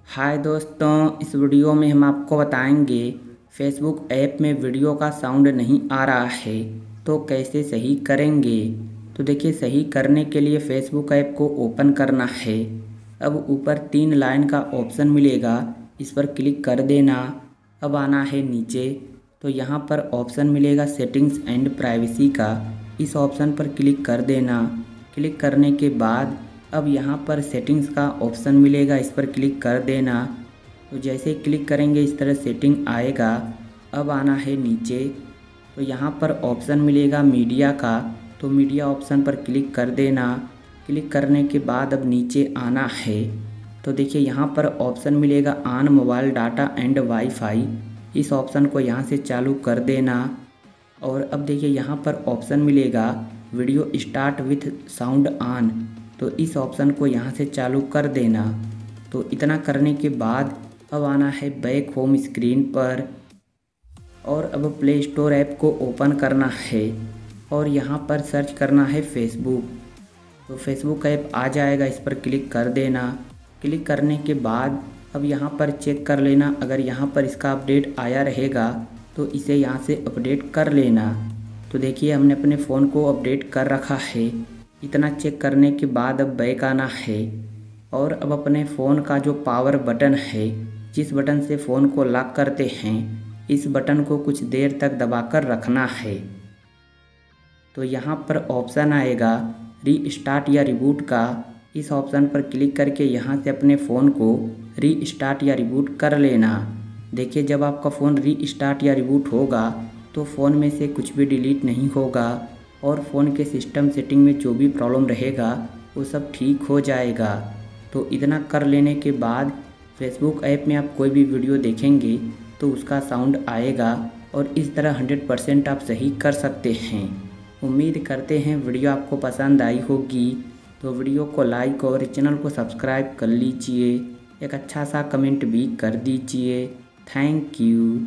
हाय दोस्तों, इस वीडियो में हम आपको बताएंगे फेसबुक ऐप में वीडियो का साउंड नहीं आ रहा है तो कैसे सही करेंगे। तो देखिए, सही करने के लिए फेसबुक ऐप को ओपन करना है। अब ऊपर 3 लाइन का ऑप्शन मिलेगा, इस पर क्लिक कर देना। अब आना है नीचे, तो यहाँ पर ऑप्शन मिलेगा सेटिंग्स एंड प्राइवेसी का, इस ऑप्शन पर क्लिक कर देना। क्लिक करने के बाद अब यहाँ पर सेटिंग्स का ऑप्शन मिलेगा, इस पर क्लिक कर देना। तो जैसे ही क्लिक करेंगे इस तरह सेटिंग आएगा। अब आना है नीचे, तो यहाँ पर ऑप्शन मिलेगा मीडिया का, तो मीडिया ऑप्शन पर क्लिक कर देना। क्लिक करने के बाद अब नीचे आना है, तो देखिए यहाँ पर ऑप्शन मिलेगा on mobile data and wifi, इस ऑप्शन को यहाँ से चालू कर देना। और अब देखिए यहाँ पर ऑप्शन मिलेगा video start with sound on, तो इस ऑप्शन को यहाँ से चालू कर देना। तो इतना करने के बाद अब आना है बैक होम स्क्रीन पर, और अब प्ले स्टोर ऐप को ओपन करना है और यहाँ पर सर्च करना है फेसबुक। तो फेसबुक ऐप आ जाएगा, इस पर क्लिक कर देना। क्लिक करने के बाद अब यहाँ पर चेक कर लेना, अगर यहाँ पर इसका अपडेट आया रहेगा तो इसे यहाँ से अपडेट कर लेना। तो देखिए, हमने अपने फ़ोन को अपडेट कर रखा है। इतना चेक करने के बाद अब बैक आना है और अब अपने फ़ोन का जो पावर बटन है, जिस बटन से फ़ोन को लॉक करते हैं, इस बटन को कुछ देर तक दबाकर रखना है। तो यहाँ पर ऑप्शन आएगा रीस्टार्ट या रिबूट का, इस ऑप्शन पर क्लिक करके यहाँ से अपने फ़ोन को रीस्टार्ट या रिबूट कर लेना। देखिए, जब आपका फ़ोन रीस्टार्ट या रिबूट होगा तो फ़ोन में से कुछ भी डिलीट नहीं होगा और फ़ोन के सिस्टम सेटिंग में जो भी प्रॉब्लम रहेगा वो सब ठीक हो जाएगा। तो इतना कर लेने के बाद फेसबुक ऐप में आप कोई भी वीडियो देखेंगे तो उसका साउंड आएगा और इस तरह 100% आप सही कर सकते हैं। उम्मीद करते हैं वीडियो आपको पसंद आई होगी, तो वीडियो को लाइक और चैनल को सब्सक्राइब कर लीजिए। एक अच्छा सा कमेंट भी कर दीजिए। Thank you.